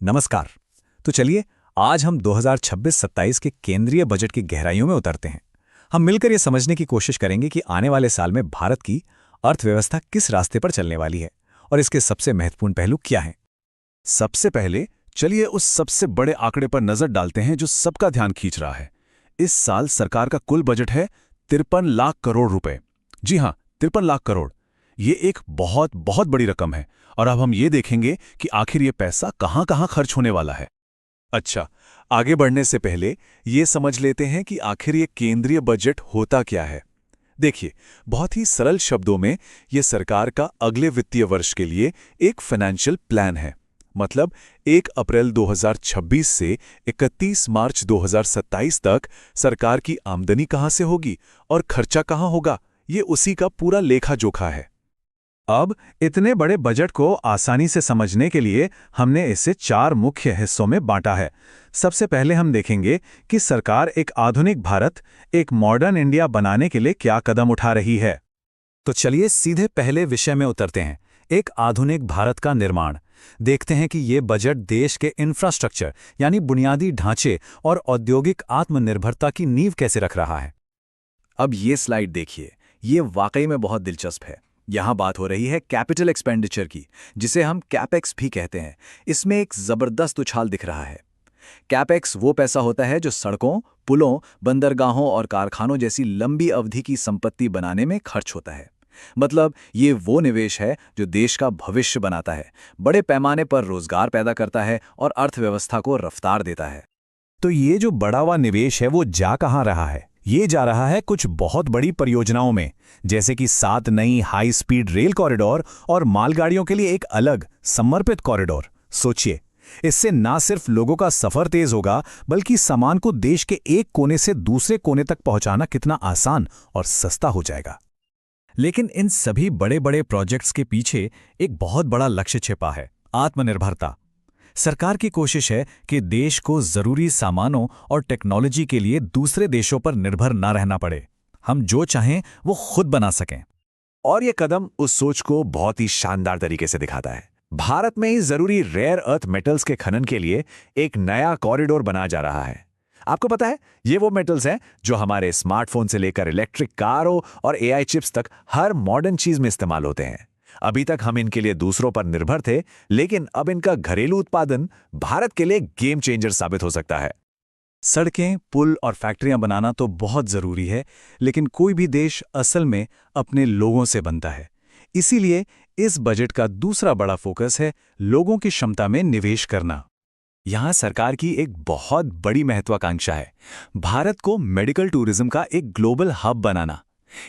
नमस्कार। तो चलिए आज हम 2026-27 के केंद्रीय बजट की गहराइयों में उतरते हैं। हम मिलकर ये समझने की कोशिश करेंगे कि आने वाले साल में भारत की अर्थव्यवस्था किस रास्ते पर चलने वाली है और इसके सबसे महत्वपूर्ण पहलू क्या हैं। सबसे पहले चलिए उस सबसे बड़े आंकड़े पर नजर डालते हैं जो सबका ध्यान खींच रहा है। इस साल सरकार का कुल बजट है 53 लाख करोड़ रुपए। जी हां, 53 लाख करोड़। ये एक बहुत बहुत बड़ी रकम है और अब हम ये देखेंगे कि आखिर ये पैसा कहां कहां खर्च होने वाला है। अच्छा, आगे बढ़ने से पहले ये समझ लेते हैं कि आखिर ये केंद्रीय बजट होता क्या है। देखिए, बहुत ही सरल शब्दों में ये सरकार का अगले वित्तीय वर्ष के लिए एक फाइनेंशियल प्लान है। मतलब 1 अप्रैल 2026 से 31 मार्च 2027 तक सरकार की आमदनी कहां से होगी और खर्चा कहां होगा, ये उसी का पूरा लेखा जोखा है। अब इतने बड़े बजट को आसानी से समझने के लिए हमने इसे 4 मुख्य हिस्सों में बांटा है। सबसे पहले हम देखेंगे कि सरकार एक आधुनिक भारत, एक मॉडर्न इंडिया बनाने के लिए क्या कदम उठा रही है। तो चलिए सीधे पहले विषय में उतरते हैं, एक आधुनिक भारत का निर्माण। देखते हैं कि ये बजट देश के इंफ्रास्ट्रक्चर यानी बुनियादी ढांचे और औद्योगिक आत्मनिर्भरता की नींव कैसे रख रहा है। अब ये स्लाइड देखिए, ये वाकई में बहुत दिलचस्प है। यहाँ बात हो रही है कैपिटल एक्सपेंडिचर की, जिसे हम कैपेक्स भी कहते हैं। इसमें एक जबरदस्त उछाल दिख रहा है। कैपेक्स वो पैसा होता है जो सड़कों, पुलों, बंदरगाहों और कारखानों जैसी लंबी अवधि की संपत्ति बनाने में खर्च होता है। मतलब ये वो निवेश है जो देश का भविष्य बनाता है, बड़े पैमाने पर रोजगार पैदा करता है और अर्थव्यवस्था को रफ्तार देता है। तो ये जो बढ़ा हुआ निवेश है वो जा कहाँ रहा है? ये जा रहा है कुछ बहुत बड़ी परियोजनाओं में, जैसे कि 7 नई हाई स्पीड रेल कॉरिडोर और मालगाड़ियों के लिए एक अलग समर्पित कॉरिडोर। सोचिए, इससे ना सिर्फ लोगों का सफर तेज होगा, बल्कि सामान को देश के एक कोने से दूसरे कोने तक पहुंचाना कितना आसान और सस्ता हो जाएगा। लेकिन इन सभी बड़े बड़े प्रोजेक्ट्स के पीछे एक बहुत बड़ा लक्ष्य छिपा है, आत्मनिर्भरता। सरकार की कोशिश है कि देश को जरूरी सामानों और टेक्नोलॉजी के लिए दूसरे देशों पर निर्भर ना रहना पड़े। हम जो चाहें वो खुद बना सकें। और ये कदम उस सोच को बहुत ही शानदार तरीके से दिखाता है। भारत में ही जरूरी रेयर अर्थ मेटल्स के खनन के लिए एक नया कॉरिडोर बना जा रहा है। आपको पता है, ये वो मेटल्स हैं जो हमारे स्मार्टफोन से लेकर इलेक्ट्रिक कारों और एआई चिप्स तक हर मॉडर्न चीज में इस्तेमाल होते हैं। अभी तक हम इनके लिए दूसरों पर निर्भर थे, लेकिन अब इनका घरेलू उत्पादन भारत के लिए गेम चेंजर साबित हो सकता है। सड़कें, पुल और फैक्ट्रियां बनाना तो बहुत जरूरी है, लेकिन कोई भी देश असल में अपने लोगों से बनता है। इसीलिए इस बजट का दूसरा बड़ा फोकस है लोगों की क्षमता में निवेश करना। यहां सरकार की एक बहुत बड़ी महत्वाकांक्षा है, भारत को मेडिकल टूरिज्म का एक ग्लोबल हब बनाना।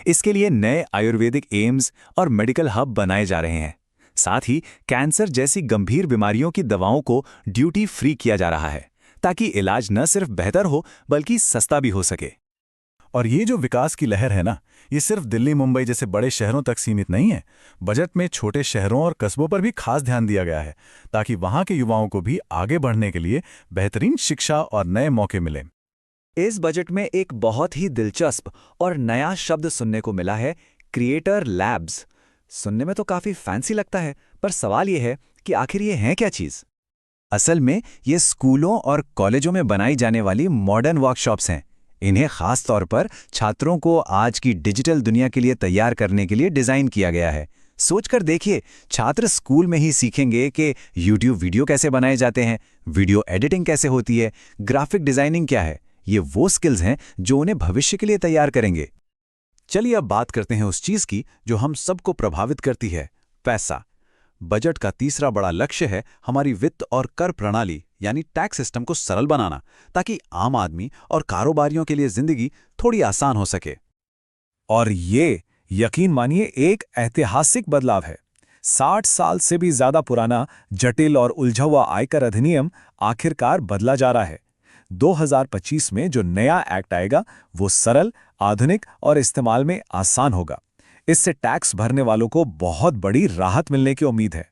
इसके लिए नए आयुर्वेदिक एम्स और मेडिकल हब बनाए जा रहे हैं। साथ ही कैंसर जैसी गंभीर बीमारियों की दवाओं को ड्यूटी फ्री किया जा रहा है, ताकि इलाज न सिर्फ बेहतर हो बल्कि सस्ता भी हो सके। और ये जो विकास की लहर है ना, ये सिर्फ दिल्ली, मुंबई जैसे बड़े शहरों तक सीमित नहीं है। बजट में छोटे शहरों और कस्बों पर भी खास ध्यान दिया गया है, ताकि वहां के युवाओं को भी आगे बढ़ने के लिए बेहतरीन शिक्षा और नए मौके मिलें। इस बजट में एक बहुत ही दिलचस्प और नया शब्द सुनने को मिला है, क्रिएटर लैब्स। सुनने में तो काफी फैंसी लगता है, पर सवाल यह है कि आखिर ये है क्या चीज। असल में ये स्कूलों और कॉलेजों में बनाई जाने वाली मॉडर्न वर्कशॉप्स हैं। इन्हें खास तौर पर छात्रों को आज की डिजिटल दुनिया के लिए तैयार करने के लिए डिजाइन किया गया है। सोचकर देखिए, छात्र स्कूल में ही सीखेंगे कि YouTube वीडियो कैसे बनाए जाते हैं, वीडियो एडिटिंग कैसे होती है, ग्राफिक डिजाइनिंग क्या है। ये वो स्किल्स हैं जो उन्हें भविष्य के लिए तैयार करेंगे। चलिए अब बात करते हैं उस चीज की जो हम सबको प्रभावित करती है, पैसा। बजट का तीसरा बड़ा लक्ष्य है हमारी वित्त और कर प्रणाली यानी टैक्स सिस्टम को सरल बनाना, ताकि आम आदमी और कारोबारियों के लिए जिंदगी थोड़ी आसान हो सके। और ये यकीन मानिए एक ऐतिहासिक बदलाव है। 60 साल से भी ज्यादा पुराना जटिल और उलझा हुआ आयकर अधिनियम आखिरकार बदला जा रहा है। 2025 में जो नया एक्ट आएगा वो सरल, आधुनिक और इस्तेमाल में आसान होगा। इससे टैक्स भरने वालों को बहुत बड़ी राहत मिलने की उम्मीद है।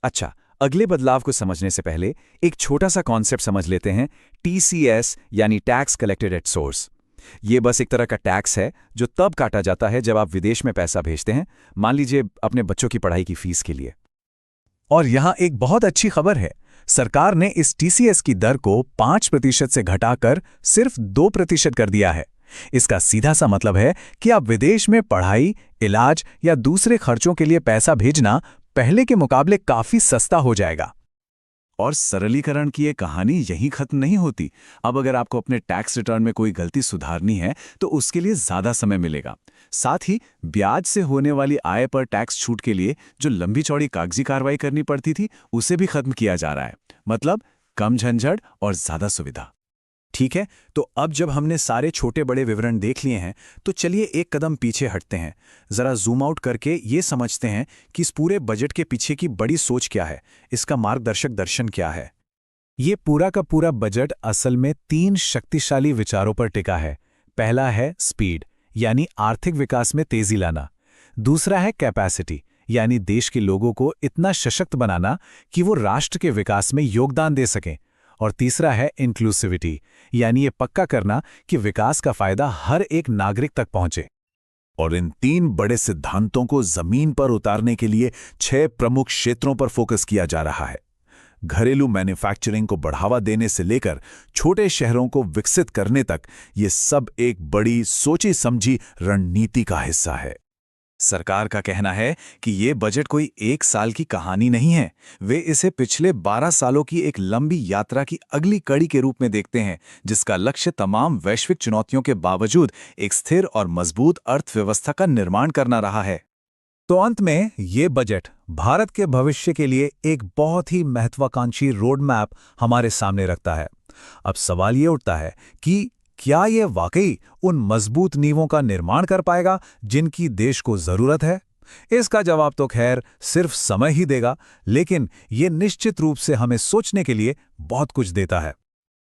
अच्छा, अगले बदलाव को समझने से पहले एक छोटा सा कॉन्सेप्ट समझ लेते हैं, TCS यानी टैक्स कलेक्टेड एट सोर्स। ये बस एक तरह का टैक्स है जो तब काटा जाता है जब आप विदेश में पैसा भेजते हैं, मान लीजिए अपने बच्चों की पढ़ाई की फीस के लिए। और यहां एक बहुत अच्छी खबर है, सरकार ने इस टीसीएस की दर को 5% से घटाकर सिर्फ 2% कर दिया है। इसका सीधा सा मतलब है कि अब विदेश में पढ़ाई, इलाज या दूसरे खर्चों के लिए पैसा भेजना पहले के मुकाबले काफी सस्ता हो जाएगा। और सरलीकरण की ये कहानी यहीं खत्म नहीं होती। अब अगर आपको अपने टैक्स रिटर्न में कोई गलती सुधारनी है तो उसके लिए ज़्यादा समय मिलेगा। साथ ही ब्याज से होने वाली आय पर टैक्स छूट के लिए जो लंबी चौड़ी कागजी कार्रवाई करनी पड़ती थी उसे भी खत्म किया जा रहा है। मतलब कम झंझट और ज़्यादा सुविधा। ठीक है, तो अब जब हमने सारे छोटे बड़े विवरण देख लिए हैं तो चलिए एक कदम पीछे हटते हैं, जरा जूम आउट करके ये समझते हैं कि इस पूरे बजट के पीछे की बड़ी सोच क्या है, इसका मार्गदर्शक दर्शन क्या है। ये पूरा का पूरा बजट असल में 3 शक्तिशाली विचारों पर टिका है। पहला है स्पीड, यानी आर्थिक विकास में तेजी लाना। दूसरा है कैपेसिटी, यानी देश के लोगों को इतना सशक्त बनाना कि वो राष्ट्र के विकास में योगदान दे सकें। और तीसरा है इंक्लूसिविटी, यानी ये पक्का करना कि विकास का फायदा हर एक नागरिक तक पहुंचे। और इन 3 बड़े सिद्धांतों को जमीन पर उतारने के लिए 6 प्रमुख क्षेत्रों पर फोकस किया जा रहा है। घरेलू मैन्युफैक्चरिंग को बढ़ावा देने से लेकर छोटे शहरों को विकसित करने तक, ये सब एक बड़ी सोची समझी रणनीति का हिस्सा है। सरकार का कहना है कि ये बजट कोई एक साल की कहानी नहीं है। वे इसे पिछले 12 सालों की एक लंबी यात्रा की अगली कड़ी के रूप में देखते हैं, जिसका लक्ष्य तमाम वैश्विक चुनौतियों के बावजूद एक स्थिर और मजबूत अर्थव्यवस्था का निर्माण करना रहा है। तो अंत में ये बजट भारत के भविष्य के लिए एक बहुत ही महत्वाकांक्षी रोड मैप हमारे सामने रखता है। अब सवाल ये उठता है कि क्या ये वाकई उन मजबूत नींवों का निर्माण कर पाएगा जिनकी देश को जरूरत है? इसका जवाब तो खैर सिर्फ समय ही देगा, लेकिन ये निश्चित रूप से हमें सोचने के लिए बहुत कुछ देता है।